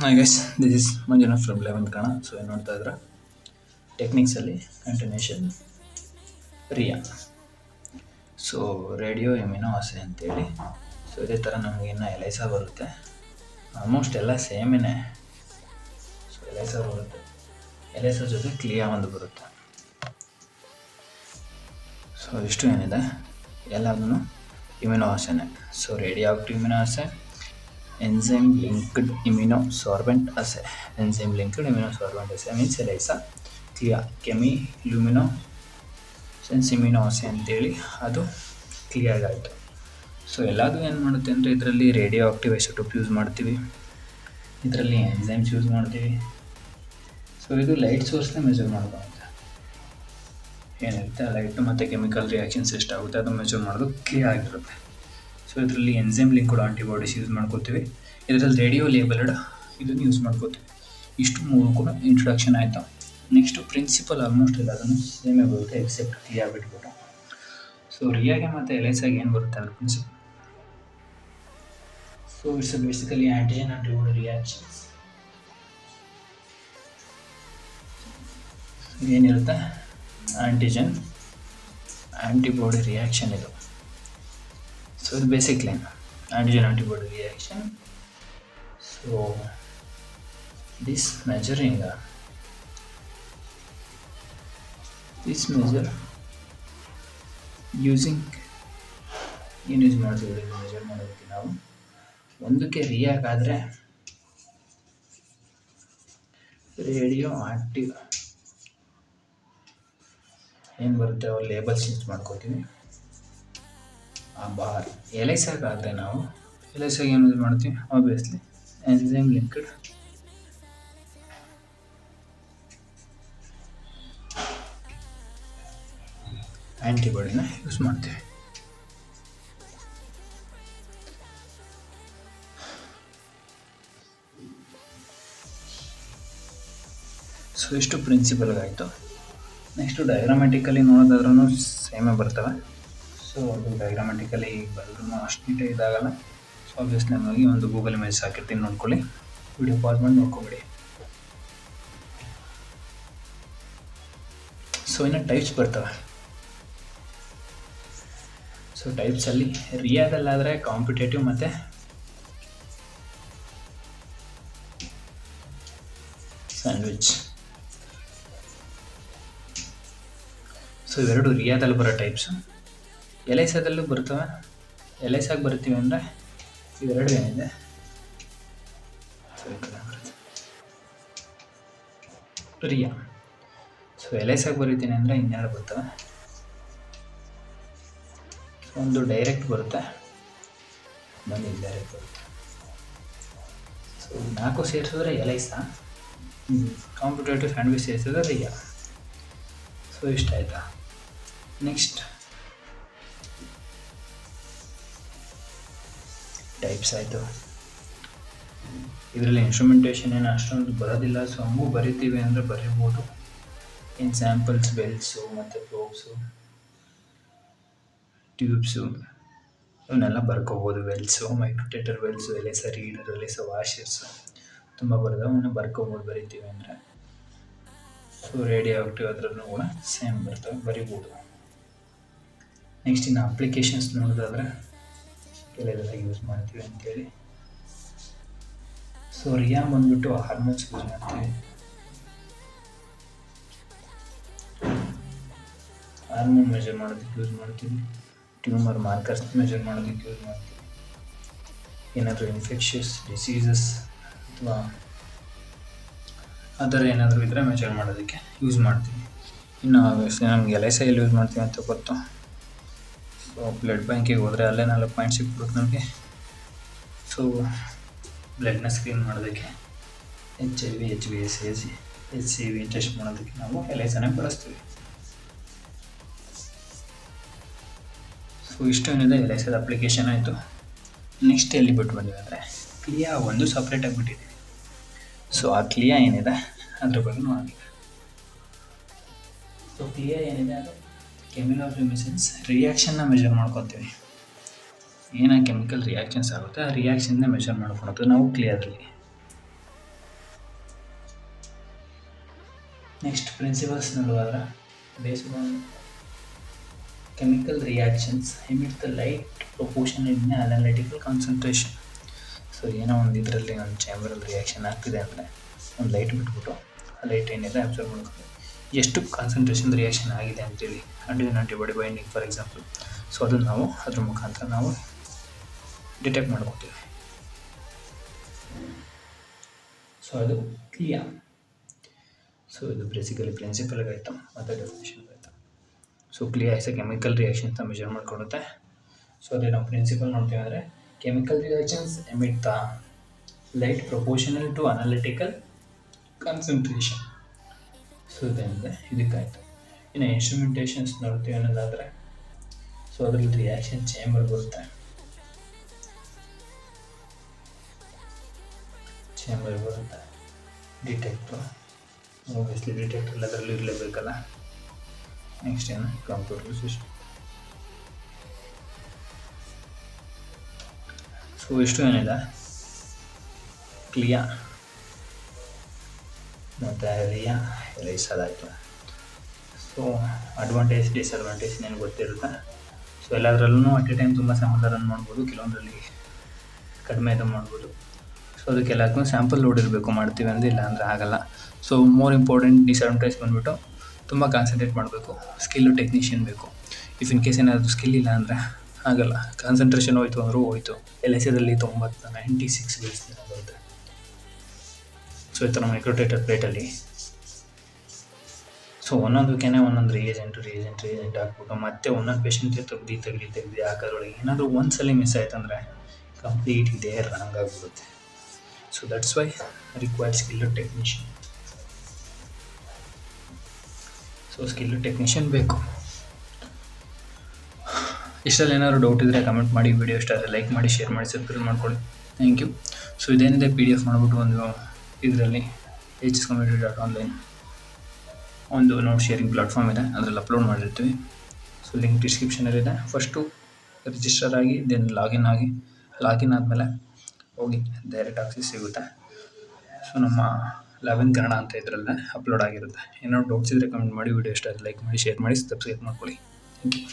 Hi guys, this is Manjunath from 11th Kana. So ಏನು ನೋಡ್ತಾ ಇದ್ರೆ ಟೆಕ್ನಿಕ್ಸಲ್ಲಿ ಕಂಟಿನ್ಯೂಷನ್ ರಿಯಾ. So radio ಎಮಿನೋ ಆಸೆ ಅಂತೇಳಿ. ಸೊ ಇದೇ ಥರ ನಮಗೆ ಇನ್ನು ಎಲೈಸ ಬರುತ್ತೆ. ಆಲ್ಮೋಸ್ಟ್ ಎಲ್ಲ ಸೇಮೇನೆ. ಸೊ ಎಲೈಸ ಬರುತ್ತೆ, ಎಲೈಸ ಜೊತೆ ಕ್ಲಿಯಾ ಒಂದು ಬರುತ್ತೆ. ಸೊ ಇಷ್ಟು ಏನಿದೆ ಎಲ್ಲದೂ ಇಮ್ಯುನೋ ಆಸೆನೇ. So radioactive immunoassay, enzyme linked immunosorbent assay. Enzyme linked immunosorbent assay means ELISA, CLIA, chemiluminescence immunoassay ಅಂತೇಳಿ ಅದು ಕ್ಲಿಯರ್ ಆಯಿತು. ಸೊ ಎಲ್ಲದು ಏನು ಮಾಡುತ್ತೆ ಅಂದರೆ ಇದರಲ್ಲಿ ರೇಡಿಯೋ ಆಕ್ಟಿವ್ ಐಸೋಟೋಪ್ ಯೂಸ್ ಮಾಡ್ತೀವಿ, ಇದರಲ್ಲಿ ಎನ್ಸೈಮ್ಸ್ ಯೂಸ್ ಮಾಡ್ತೀವಿ. ಸೊ ಇದು ಲೈಟ್ ಸೋರ್ಸ್ನೇ ಮೆಜರ್ ಮಾಡ್ಕೊಳುತ್ತೆ. ಏನಿರುತ್ತೆ ಲೈಟು ಮತ್ತು ಕೆಮಿಕಲ್ ರಿಯಾಕ್ಷನ್ಸ್ ಎಷ್ಟಾಗುತ್ತೆ ಅದು ಮೆಜರ್ ಮಾಡೋದು ಕ್ಲಿಯರ್ ಆಗಿರುತ್ತೆ. ಸೊ ಇದರಲ್ಲಿ ಎನ್ಸೈಮ್ ಲಿಂಕ್ಡ್ ಆಂಟಿಬಾಡೀಸ್ ಯೂಸ್ ಮಾಡ್ಕೋತೀವಿ, ಇದರಲ್ಲಿ ರೇಡಿಯೋ ಲೇಬಲ್ಡ್ ಇದನ್ನು ಯೂಸ್ ಮಾಡ್ಕೋತೀವಿ. ಇಷ್ಟು ಮೂರು ಕೂಡ ಇಂಟ್ರೊಡಕ್ಷನ್ ಆಯಿತು. ನೆಕ್ಸ್ಟು ಪ್ರಿನ್ಸಿಪಲ್ ಆಲ್ಮೋಸ್ಟ್ ಎಲ್ಲದನ್ನು ಸೇಮೇ ಬರುತ್ತೆ ಎಕ್ಸೆಪ್ಟ್ ಕ್ಲಿಯರ್ ಬಿಟ್ಬಿಟ್ಟು. ಸೊ ರಿಯಾಗೆ ಮತ್ತು ಎಲೈಸಾಗೆ ಏನು ಬರುತ್ತೆ ಅಂದರೆ principle. So it's basically antigen and reward reactions. ಏನಿರುತ್ತೆ ಆ್ಯಂಟಿಜನ್ ಆ್ಯಂಟಿಬಾಡಿ ರಿಯಾಕ್ಷನ್ ಇದು. So the basic line, antigen antibody reaction. So this measure using ಏನು ಯೂಸ್ ಮಾಡ್ತೀವಿ ಮೆಜರ್ ಮಾಡೋದಕ್ಕೆ ನಾವು ಒಂದಕ್ಕೆ ರಿಯಾಕ್ಟ್ ಆದರೆ ರೇಡಿಯೋ ಆಕ್ಟಿವ್ ಏನು ಬರುತ್ತೆ ಅವ್ರು ಲೇಬಲ್ಸ್ ಯೂಸ್ ಮಾಡ್ಕೋತೀವಿ. ಆ ಬಾರ್ ಎಲೈಸಾಗಾದರೆ ನಾವು ಎಲೈಸಾಗ ಏನು ಯೂಸ್ ಮಾಡ್ತೀವಿ ಆಬ್ವಿಯಸ್ಲಿ ಎನ್ಸೈಮ್ ಲಿಂಕ್ಡ್ ಆ್ಯಂಟಿಬಾಡಿನ ಯೂಸ್ ಮಾಡ್ತೀವಿ. ಸೊ ಇಷ್ಟು ಪ್ರಿನ್ಸಿಪಲ್ಗಾಯಿತು. ನೆಕ್ಸ್ಟು ಡಯಾಗ್ರಾಮ್ಯಾಟಿಕಲಿ ನೋಡೋದಾದ್ರೂ ಸೇಮೇ ಬರ್ತವೆ. ಸೊ ಅದು ಡಯಾಗ್ರಾಮ್ಯಾಟಿಕಲಿ ಬರೆದ್ರೂ ಅಷ್ಟು ನೀಟಾಗಿ ಇದಾಗಲ್ಲ. ಸೊ ಆಬ್ವಿಯಸ್ಲಿ ನಮಗೆ ಒಂದು ಗೂಗಲ್ ಇಮೇಜ್ ಹಾಕಿರ್ತೀನಿ, ನೋಡ್ಕೊಳ್ಳಿ. ವಿಡಿಯೋ ಪಾಸ್ ಮಾಡಿ ನೋಡ್ಕೊಬೇಡಿ. ಸೊ ಇನ್ನು ಟೈಪ್ಸ್ ಬರ್ತವೆ. ಸೊ ಟೈಪ್ಸಲ್ಲಿ ರಿಯಾದಲ್ಲಾದರೆ ಕಾಂಪಿಟೇಟಿವ್ ಮತ್ತು ಸ್ಯಾಂಡ್ವಿಚ್. ಸೊ ಇವೆರಡು ರಿಯಾದಲ್ಲಿ ಬರೋ ಟೈಪ್ಸು. ಎಲೈಸಾದಲ್ಲೂ ಬರ್ತವೆ. ಎಲೈಸಾಗ ಬರ್ತೀವಿ ಅಂದರೆ ಇವೆರಡು ಏನಿದೆ ರಿಯಾ. ಸೊ ಎಲೈಸಾಗ ಬರೀತೀನಿ ಅಂದರೆ ಇನ್ನೆರಡು ಬರ್ತವೆ. ಒಂದು ಡೈರೆಕ್ಟ್ ಬರುತ್ತೆ, ಒಂದು ಇಂಡೈರೆಕ್ಟ್ ಬರುತ್ತೆ. ಸೊ ನಾಲ್ಕು ಸೇರಿಸಿದ್ರೆ ಎಲೈಸಾ, ಕಾಂಪಿಟೇಟಿವ್ ಸ್ಯಾಂಡ್ವಿಚ್ ಸೇರಿಸಿದ್ರೆ ರಿಯಾ. ಸೊ ಇಷ್ಟ ಆಯಿತಾ. ನೆಕ್ಸ್ಟ್ ಟೈಪ್ಸ್ ಆಯಿತು. ಇದರಲ್ಲಿ ಇನ್ಸ್ಟ್ರುಮೆಂಟೇಷನ್ ಏನು ಅಷ್ಟೊಂದು ಬರೋದಿಲ್ಲ. ಸೊ ಹಂಗೂ ಬರಿತೀವಿ ಅಂದರೆ ಬರೀಬೋದು. ಇನ್ ಸ್ಯಾಂಪಲ್ಸ್ ಬೆಲ್ಸು ಮತ್ತು ಪ್ರೋಬ್ಸು ಟ್ಯೂಬ್ಸು ಇವನ್ನೆಲ್ಲ ಬರ್ಕೋಬೋದು. ವೆಲ್ಸು, ಮೈಕ್ರೋಟೇಟರ್ ವೆಲ್ಸು, ಎಲೈಸಾ ರೀಡರ್, ಎಲೈಸಾ ವಾಷರ್ಸು ತುಂಬ ಬರೋದು, ಅವನ್ನ ಬರ್ಕೋಬೋದು ಬರಿತೀವಿ ಅಂದರೆ. ಸೊ ರೇಡಿಯೋ ಆಕ್ಟಿವ್ ಅದರಲ್ಲೂ ಕೂಡ ಸೇಮ್ ಬರ್ತವೆ, ಬರಿಬೋದು. ನೆಕ್ಸ್ಟ್ ಇನ್ನು ಅಪ್ಲಿಕೇಶನ್ಸ್ ನೋಡೋದಾದರೆ ಕೆಲವೆಲ್ಲ ಯೂಸ್ ಮಾಡ್ತೀವಿ ಅಂತೇಳಿ. ಸೊ ರಿಯಾ ಬಂದ್ಬಿಟ್ಟು ಹಾರ್ಮೋನ್ಸ್ ಯೂಸ್ ಮಾಡ್ತೀವಿ. ಹಾರ್ಮೋನ್ ಮೆಜರ್ ಮಾಡೋದಕ್ಕೆ ಯೂಸ್ ಮಾಡ್ತೀವಿ. ಟ್ಯೂಮರ್ ಮಾರ್ಕರ್ಸ್ ಮೆಜರ್ ಮಾಡೋದಕ್ಕೆ ಯೂಸ್ ಮಾಡ್ತೀವಿ. ಏನಾದರೂ ಇನ್ಫೆಕ್ಷಸ್ ಡಿಸೀಸಸ್ ಅಥವಾ ಅದರ ಏನಾದರೂ ಇದ್ದರೆ ಮೆಜರ್ ಮಾಡೋದಕ್ಕೆ ಯೂಸ್ ಮಾಡ್ತೀವಿ. ಇನ್ನು ಆಬ್ವಿಯಸ್ಲಿ ನಮಗೆ ಎಲೈಸಾ ಎಲ್ಲಿ ಯೂಸ್ ಮಾಡ್ತೀವಿ ಅಂತ ಗೊತ್ತು. ಸೊ ಬ್ಲಡ್ ಬ್ಯಾಂಕಿಗೆ ಹೋದರೆ ಅಲ್ಲೇ 4 ಪಾಯಿಂಟ್ ಸಿಕ್ಬಿಡುತ್ತೆ ನಮಗೆ. ಸೊ ಬ್ಲಡ್ನ ಸ್ಕ್ರೀನ್ ಮಾಡೋದಕ್ಕೆ HIV, HbS, HCV ಟೆಸ್ಟ್ ಮಾಡೋದಕ್ಕೆ ನಾವು ಎಲೈಸಾನೇ ಬಳಸ್ತೀವಿ. ಸೊ ಇಷ್ಟು ಏನಿದೆ ಎಲೈಸಾದ ಅಪ್ಲಿಕೇಶನ್ ಆಯಿತು. ನೆಕ್ಸ್ಟ್ ಎಲ್ಲಿ ಬಿಟ್ಟು ಬಂದಿದೆ ಅಂದರೆ ಕ್ಲಿಯಾ ಒಂದು ಸಪ್ರೇಟಾಗಿ ಬಿಟ್ಟಿದ್ದೀವಿ. ಸೊ ಆ ಕ್ಲಿಯಾ ಏನಿದೆ ಅದ್ರ ಬಗ್ಗೆ ನೋಡೋಣ. ಸೊ ಕ್ಲಿಯಾ ಏನಿದೆ ಅದು ಕೆಮಿಲೋಲ್ಯೂಮಿನೆಸೆನ್ಸ್ ರಿಯಾಕ್ಷನ್ನ ಮೆಜರ್ ಮಾಡ್ಕೊತೀವಿ. ಏನ ಕೆಮಿಕಲ್ ರಿಯಾಕ್ಷನ್ಸ್ ಆಗುತ್ತೆ ಆ ರಿಯಾಕ್ಷನ್ನ ಮೆಜರ್ ಮಾಡ್ಕೊಳೋದು ನಾವು ಕ್ಲಿಯರಲ್ಲಿ. ನೆಕ್ಸ್ಟ್ ಪ್ರಿನ್ಸಿಪಲ್ಸ್ ನೋಡುವಾಗ based on chemical reactions emit the light proportion in analytical concentration. So ಏನೋ ಒಂದು ಇದರಲ್ಲಿ ಒಂದು ಚಾಂಬರಲ್ಲಿ ರಿಯಾಕ್ಷನ್ ಆಗ್ತಿದೆ ಅಂದರೆ ಒಂದು ಲೈಟ್ ಬಿಟ್ಬಿಟ್ಟು ಆ ಲೈಟ್ ಏನಿದೆ ಅಬ್ಸರ್ವ್ ಮಾಡ್ಕೊಂಡು ಎಷ್ಟು ಕಾನ್ಸಂಟ್ರೇಷನ್ ರಿಯಾಕ್ಷನ್ ಆಗಿದೆ ಅಂತೇಳಿ antigen antibody binding for example. So ಅದನ್ನು ನಾವು ಅದ್ರ ಮುಖಾಂತರ ನಾವು ಡಿಟೆಕ್ಟ್ ಮಾಡ್ಕೊತೀವಿ. ಸೊ ಅದು ಕ್ಲಿಯರ್. ಸೊ ಇದು ಬೇಸಿಕಲಿ ಪ್ರಿನ್ಸಿಪಲ್ಗಾಯಿತು ಮತ್ತು ಡೆಫಿನೇಷನ್ಗಾಯಿತು. ಸೊ ಕ್ಲಿಯರ್ ಆಯ್ತು ಕೆಮಿಕಲ್ ರಿಯಾಕ್ಷನ್ಸ್ ಮೆಜರ್ ಮಾಡ್ಕೊಡುತ್ತೆ. ಸೊ ಅದೇ ನಾವು ಪ್ರಿನ್ಸಿಪಲ್ ನೋಡ್ತೀವಿ ಅಂದರೆ chemical reactions emit the light proportional to analytical concentration. So ಇದೇನಿದೆ ಇದಕ್ಕಾಯಿತು. ಇನ್ನು ಇನ್ಸ್ಟ್ರುಮೆಂಟೇಷನ್ಸ್ ನೋಡ್ತೀವಿ ಅನ್ನೋದಾದರೆ ಸೊ ಅದರಲ್ಲಿ ರಿಯಾಕ್ಷನ್ ಚೇಂಬರ್ ಬರುತ್ತೆ. ಡಿಟೆಕ್ಟರ್ ಆಬ್ವಿಯಸ್ಲಿ ಡಿಟೆಕ್ಟರ್ ಎಲ್ಲ ಅದರಲ್ಲಿ ಇರಲೇಬೇಕಲ್ಲ. ನೆಕ್ಸ್ಟ್ ಏನು ಕಂಪ್ಯೂಟರ್ ಸಿಸ್ಟಮ್. ಸೊ ಇಷ್ಟು ಏನಿದೆ ಕ್ಲಿಯರ್ ಮತ್ತು ರಿಯಲೈಸದಾಯಿತು. ಸೊ ಅಡ್ವಾಂಟೇಜ್ ಡಿಸ್ಅಡ್ವಾಂಟೇಜ್ ಏನು ಗೊತ್ತಿರುತ್ತೆ. ಸೊ ಎಲ್ಲದರಲ್ಲೂ ಅಟ್ ಎ ಟೈಮ್ ತುಂಬ ಸ್ಯಾಂಪಲ್ ರನ್ ಮಾಡ್ಬೋದು, ಕೆಲವೊಂದರಲ್ಲಿ ಕಡಿಮೆ ಇದು ಮಾಡ್ಬೋದು. ಸೊ ಅದಕ್ಕೆಲ್ಲದಕ್ಕೂ ಸ್ಯಾಂಪಲ್ ಲೋಡ್ ಇರಬೇಕು, ಮಾಡ್ತೀವಿ ಅಂದರೆ ಇಲ್ಲ ಅಂದರೆ ಆಗಲ್ಲ. ಸೊ ಮೋರ್ ಇಂಪಾರ್ಟೆಂಟ್ ಡಿಸ್ಅಡ್ವಾಂಟೇಜ್ ಬಂದುಬಿಟ್ಟು ತುಂಬ ಕಾನ್ಸಂಟ್ರೇಟ್ ಮಾಡಬೇಕು, ಸ್ಕಿಲ್ಲು ಟೆಕ್ನಿಷಿಯನ್ ಬೇಕು. ಇಫ್ ಇನ್ ಕೇಸ್ ಏನಾದರೂ ಸ್ಕಿಲ್ ಇಲ್ಲ ಅಂದರೆ ಆಗಲ್ಲ. ಕಾನ್ಸಂಟ್ರೇಷನ್ ಹೋಯ್ತು ಅಂದರೂ ಹೋಯ್ತು. LHCದಲ್ಲಿ 96 ಬರುತ್ತೆ. ಸೊ ಈ ಥರ ಮೈಕ್ರೋಟೇಟರ್ ಪ್ಲೇಟಲ್ಲಿ ಸೊ ಒಂದೊಂದಕ್ಕೇ ಒಂದೊಂದು ರಿಯೇಜೆಂಟ್ ಹಾಕ್ಬಿಟ್ಟು ಮತ್ತೆ ಒಂದೊಂದು ಪೇಷಂಟ್ಗೆ ತೆಗ್ದು ಹಾಕೋದ್ರೊಳಗೆ ಏನಾದರೂ ಒಂದು ಸಲ ಮಿಸ್ ಆಯ್ತು ಅಂದರೆ ಕಂಪ್ಲೀಟ್ ಇದೇ ರಾಂಗ್ ಆಗಿಬಿಡುತ್ತೆ. So that's why required skilled technician. So skilled technician ಬೇಕು. ಇಷ್ಟರಲ್ಲಿ ಏನಾದರೂ ಡೌಟ್ ಇದ್ದರೆ ಕಮೆಂಟ್ ಮಾಡಿ, ವಿಡಿಯೋ ಇಷ್ಟ ಆದರೆ ಲೈಕ್ ಮಾಡಿ, ಶೇರ್ ಮಾಡಿ, ಸಬ್ಸ್ಕ್ರೈಬ್ ಮಾಡ್ಕೊಳ್ಳಿ. Thank you. ಸೊ ಇದೇನಿದೆ PDF ಮಾಡಿಬಿಟ್ಟು ಒಂದು ಇದರಲ್ಲಿ hscommunity.online ಒಂದು ನೋಟ್ ಶೇರಿಂಗ್ ಪ್ಲಾಟ್ಫಾರ್ಮ್ ಇದೆ, ಅದರಲ್ಲಿ ಅಪ್ಲೋಡ್ ಮಾಡಿರ್ತೀವಿ. ಸೊ ಲಿಂಕ್ ಡಿಸ್ಕ್ರಿಪ್ಷನಲ್ಲಿದೆ. ಫಸ್ಟು ರಿಜಿಸ್ಟರ್ ಆಗಿ ದೆನ್ ಲಾಗಿನ್ ಆದಮೇಲೆ ಹೋಗಿ ಡೈರೆಕ್ಟ್ ಆಕ್ಸೆಸ್ ಸಿಗುತ್ತೆ. ಸೊ ನಮ್ಮ 11 ಕನ್ನಡ ಅಂತ ಇದರಲ್ಲೇ ಅಪ್ಲೋಡ್ ಆಗಿರುತ್ತೆ. ಏನಾದ್ರು ಡೌಟ್ಸ್ ಇದ್ದರೆ ಕಮೆಂಟ್ ಮಾಡಿ, ವಿಡಿಯೋ ಇಷ್ಟ ಆದರೆ ಲೈಕ್ ಮಾಡಿ, ಶೇರ್ ಮಾಡಿ, ಸಬ್ಸ್ಕ್ರೈಬ್ ಮಾಡ್ಕೊಳ್ಳಿ. Thank you.